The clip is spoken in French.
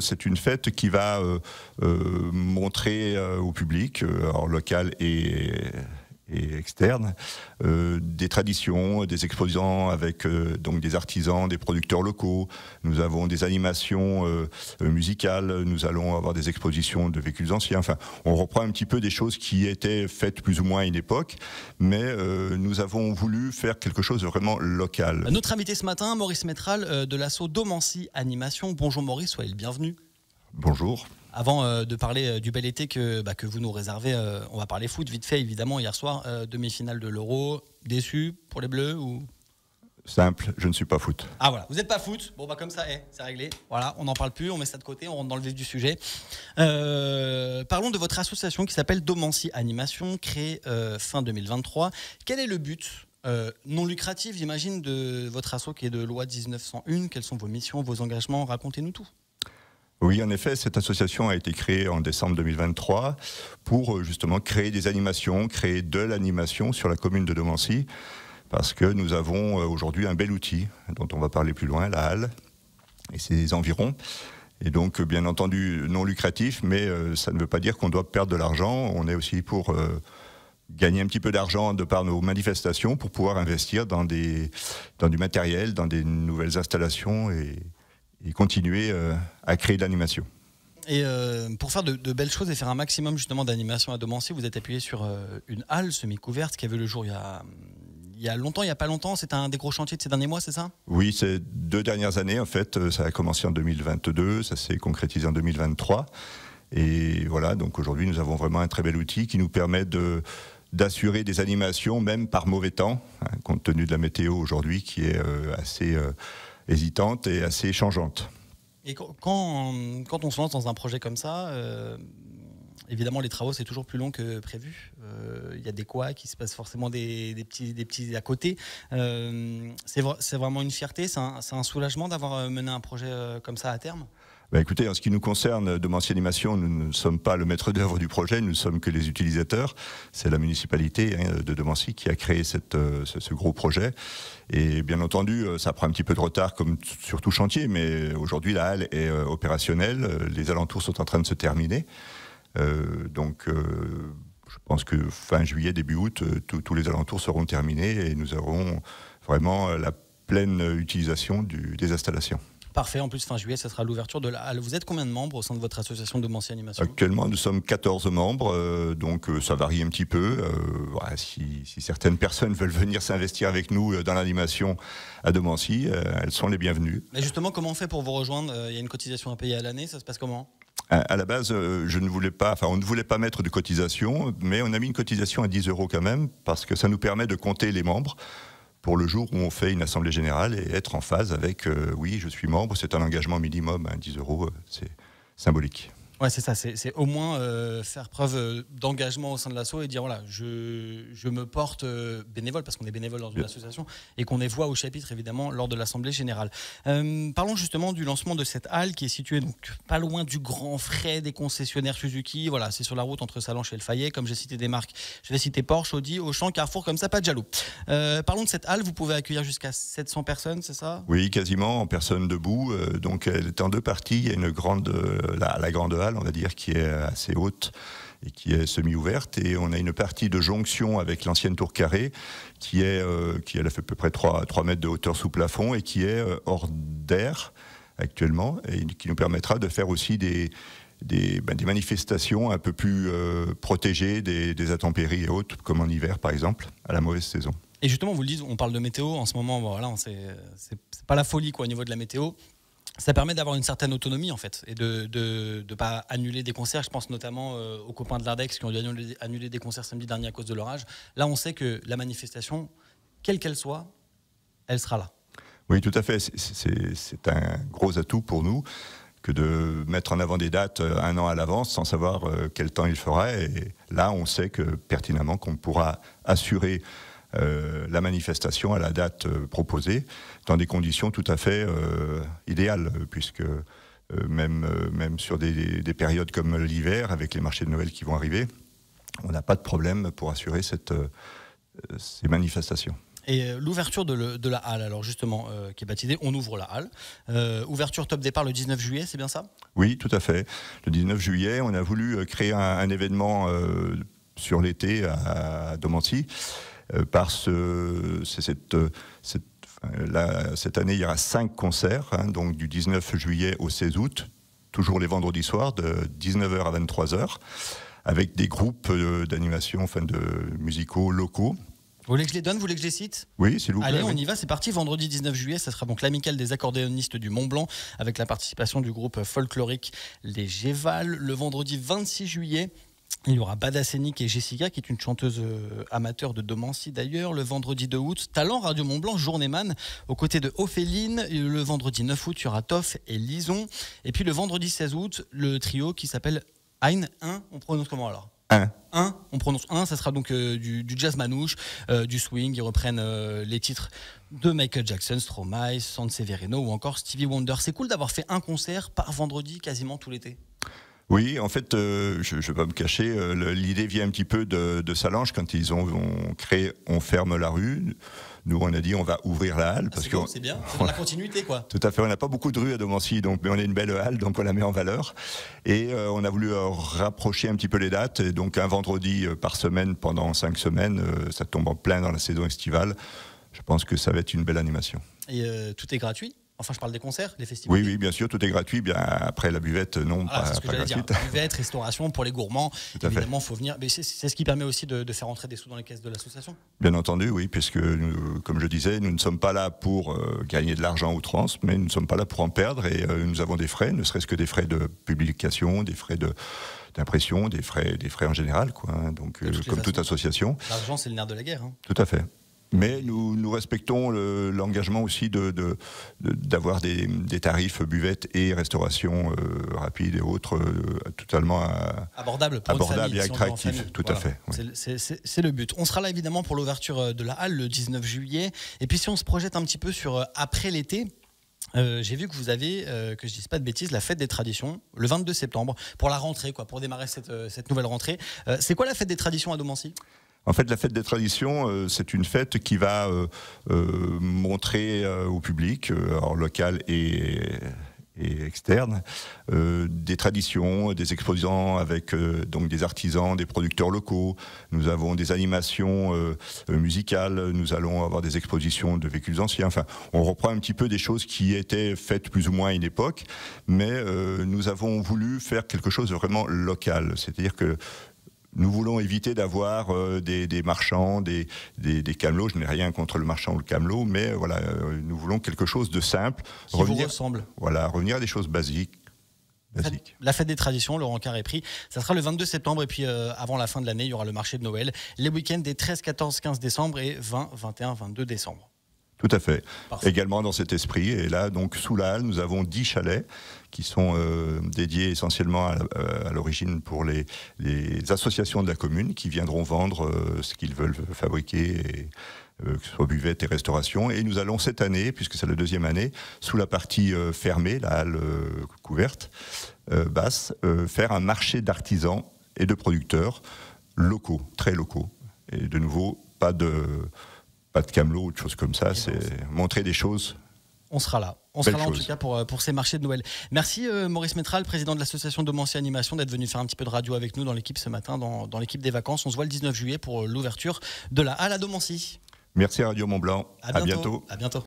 C'est une fête qui va montrer au public, en local et externe, des traditions, des exposants avec donc des artisans, des producteurs locaux. Nous avons des animations musicales, nous allons avoir des expositions de véhicules anciens. Enfin, on reprend un petit peu des choses qui étaient faites plus ou moins à une époque, mais nous avons voulu faire quelque chose de vraiment local. Notre invité ce matin, Maurice Métral de l'asso Domancy Animation. Bonjour Maurice, soyez le bienvenu. Bonjour. Avant de parler du bel été que vous nous réservez, on va parler foot vite fait évidemment. Hier soir, demi-finale de l'Euro, déçu pour les Bleus ou... Simple, je ne suis pas foot. Ah voilà, vous n'êtes pas foot, bon comme ça, c'est réglé. Voilà, on n'en parle plus, on met ça de côté, on rentre dans le vif du sujet. Parlons de votre association qui s'appelle Domancy Animation, créée fin 2023. Quel est le but non lucratif, j'imagine, de votre asso qui est de loi 1901? Quelles sont vos missions, vos engagements? Racontez-nous tout. Oui, en effet, cette association a été créée en décembre 2023 pour justement créer des animations, créer de l'animation sur la commune de Domancy, parce que nous avons aujourd'hui un bel outil dont on va parler plus loin, la halle et ses environs. Et donc, bien entendu, non lucratif, mais ça ne veut pas dire qu'on doit perdre de l'argent. On est aussi pour gagner un petit peu d'argent de par nos manifestations pour pouvoir investir dans du matériel, dans des nouvelles installations et continuer à créer de l'animation. Et pour faire de belles choses et faire un maximum justement d'animation à Domancy, vous êtes appuyé sur une halle semi-couverte qui a vu le jour il y a longtemps, il n'y a pas longtemps. C'est un des gros chantiers de ces derniers mois, c'est ça? Oui, ces 2 dernières années en fait. Ça a commencé en 2022, ça s'est concrétisé en 2023. Et voilà, donc aujourd'hui nous avons vraiment un très bel outil qui nous permet d'assurer des animations même par mauvais temps, hein, compte tenu de la météo aujourd'hui qui est assez hésitante et assez changeante. Et quand on se lance dans un projet comme ça, évidemment les travaux c'est toujours plus long que prévu. Il y a des couacs, il se passe forcément des petits à côté. C'est vraiment une fierté, c'est un soulagement d'avoir mené un projet comme ça à terme? Écoutez, en ce qui nous concerne, Domancy Animation, nous ne sommes pas le maître d'œuvre du projet, nous ne sommes que les utilisateurs. C'est la municipalité de Domancy qui a créé ce gros projet. Et bien entendu, ça prend un petit peu de retard comme sur tout chantier, mais aujourd'hui la halle est opérationnelle, les alentours sont en train de se terminer. Donc je pense que fin juillet, début août, tous les alentours seront terminés et nous aurons vraiment la pleine utilisation des installations. Parfait, en plus fin juillet, ça sera l'ouverture de la halle. Vous êtes combien de membres au sein de votre association Domancy Animation? Actuellement, nous sommes 14 membres, donc ça varie un petit peu. Voilà, si certaines personnes veulent venir s'investir avec nous dans l'animation à Domancy, elles sont les bienvenues. Mais justement, comment on fait pour vous rejoindre? Il y a une cotisation à payer à l'année, ça se passe comment? À la base, on ne voulait pas mettre de cotisation, mais on a mis une cotisation à 10 € quand même, parce que ça nous permet de compter les membres pour le jour où on fait une assemblée générale et être en phase avec oui, je suis membre, c'est un engagement minimum, 10 €, c'est symbolique. Ouais, c'est ça, c'est au moins faire preuve d'engagement au sein de l'asso et dire voilà, je me porte bénévole, parce qu'on est bénévole dans une association et qu'on est voix au chapitre évidemment lors de l'assemblée générale. Parlons justement du lancement de cette halle qui est située donc pas loin du grand frais des concessionnaires Suzuki. Voilà, c'est sur la route entre Sallanches et le Fayet. Comme j'ai cité des marques, je vais citer Porsche, Audi, Auchan, Carrefour, comme ça, pas de jaloux. Parlons de cette halle, vous pouvez accueillir jusqu'à 700 personnes, c'est ça? Oui, quasiment en personnes debout. Donc elle est en 2 parties. Il y a une grande, la grande halle, on va dire, qui est assez haute et qui est semi-ouverte, et on a une partie de jonction avec l'ancienne tour carrée elle a fait à peu près 3 mètres de hauteur sous plafond et qui est hors d'air actuellement, et qui nous permettra de faire aussi des manifestations un peu plus protégées des intempéries et autres, comme en hiver par exemple, à la mauvaise saison. Et justement, vous le dites, on parle de météo en ce moment, voilà, c'est pas la folie quoi, au niveau de la météo. Ça permet d'avoir une certaine autonomie en fait et de pas annuler des concerts. Je pense notamment aux copains de l'Ardex qui ont dû annuler des concerts samedi dernier à cause de l'orage. Là, on sait que la manifestation, quelle qu'elle soit, elle sera là. Oui, tout à fait. C'est un gros atout pour nous que de mettre en avant des dates 1 an à l'avance sans savoir quel temps il fera. Et là, on sait que pertinemment qu'on pourra assurer la manifestation à la date proposée dans des conditions tout à fait idéales, puisque même sur des périodes comme l'hiver, avec les marchés de Noël qui vont arriver, on n'a pas de problème pour assurer ces manifestations. Et l'ouverture de la halle, alors justement, qui est baptisée On ouvre la halle. Ouverture top départ le 19 juillet, c'est bien ça? Oui, tout à fait. Le 19 juillet, on a voulu créer un événement sur l'été à Domancy. Cette année, il y aura 5 concerts, donc du 19 juillet au 16 août, toujours les vendredis soirs, de 19h à 23h, avec des groupes d'animation, de musicaux locaux. Vous voulez que je les donne? Vous voulez que je les cite? Oui, s'il vous plaît. Allez, on y va, c'est parti. Vendredi 19 juillet, ça sera donc l'amicale des accordéonistes du Mont Blanc, avec la participation du groupe folklorique Les Gévals. Le vendredi 26 juillet, il y aura Bada Scénic et Jessica, qui est une chanteuse amateur de Domancy d'ailleurs. Le vendredi 2 août, Talent Radio Mont Blanc, Journeyman, aux côtés de Ophéline. Le vendredi 9 août, il y aura Toff et Lison. Et puis le vendredi 16 août, le trio qui s'appelle Ein 1. On prononce comment alors? On prononce ça sera donc du jazz manouche, du swing. Ils reprennent les titres de Michael Jackson, Stromae, Sanseverino ou encore Stevie Wonder. C'est cool d'avoir fait un concert par vendredi quasiment tout l'été. Oui, en fait, je ne vais pas me cacher, l'idée vient un petit peu de Salange quand ils ont créé On ferme la rue. Nous, on a dit on va ouvrir la halle. C'est bien, c'est dans la continuité, quoi. Tout à fait, on n'a pas beaucoup de rues à Domancy, mais on a une belle halle, donc on la met en valeur. Et on a voulu rapprocher un petit peu les dates. Et donc un vendredi par semaine pendant 5 semaines, ça tombe en plein dans la saison estivale. Je pense que ça va être une belle animation. Et tout est gratuit? Enfin, je parle des concerts, des festivals. Oui, bien sûr, tout est gratuit. Bien après la buvette, non, pas gratuite. Buvette, restauration pour les gourmands. Évidemment, il faut venir. Mais c'est ce qui permet aussi de faire entrer des sous dans les caisses de l'association. Bien entendu, oui, puisque comme je disais, nous ne sommes pas là pour gagner de l'argent à outrance, mais nous ne sommes pas là pour en perdre. Et nous avons des frais, ne serait-ce que des frais de publication, des frais d'impression, des frais en général, quoi. Donc, comme toute association. L'argent, c'est le nerf de la guerre. Tout à fait. Mais nous respectons l'engagement aussi d'avoir des tarifs buvettes et restauration rapide et autres totalement abordables et attractifs. Tout à fait. Oui. C'est le but. On sera là évidemment pour l'ouverture de la halle le 19 juillet. Et puis si on se projette un petit peu sur après l'été, j'ai vu que vous avez, que je dise pas de bêtises, la fête des traditions le 22 septembre pour la rentrée, pour démarrer cette nouvelle rentrée. C'est quoi la fête des traditions à Domancy ? En fait, la fête des traditions, c'est une fête qui va montrer au public, local et externe, des traditions, des exposants avec donc des artisans, des producteurs locaux. Nous avons des animations musicales. Nous allons avoir des expositions de véhicules anciens. Enfin, on reprend un petit peu des choses qui étaient faites plus ou moins à une époque, mais nous avons voulu faire quelque chose de vraiment local. C'est-à-dire que nous voulons éviter d'avoir des marchands, des camelots. Je n'ai rien contre le marchand ou le camelot, mais voilà, nous voulons quelque chose de simple. Qui vous ressemble. Voilà, revenir à des choses basiques. La fête des traditions, Laurent Carré-Pry, ça sera le 22 septembre et puis avant la fin de l'année, il y aura le marché de Noël, les week-ends des 13, 14, 15 décembre et 20, 21, 22 décembre. Tout à fait. Parfait. Également dans cet esprit. Et là, donc, sous la halle, nous avons 10 chalets qui sont dédiés essentiellement à l'origine pour les associations de la commune qui viendront vendre ce qu'ils veulent fabriquer, que ce soit buvette et restauration. Et nous allons cette année, puisque c'est la deuxième année, sous la partie fermée, la halle couverte, basse, faire un marché d'artisans et de producteurs locaux, très locaux. Et de nouveau, pas de camelot ou de choses comme ça, c'est montrer des choses. On sera là. On sera là en tout cas pour ces marchés de Noël. Merci Maurice Métral, président de l'association Domancy Animation, d'être venu faire un petit peu de radio avec nous dans l'équipe ce matin, dans l'équipe des vacances. On se voit le 19 juillet pour l'ouverture de la halle à Domancy. Merci à Radio Mont Blanc. À bientôt. À bientôt.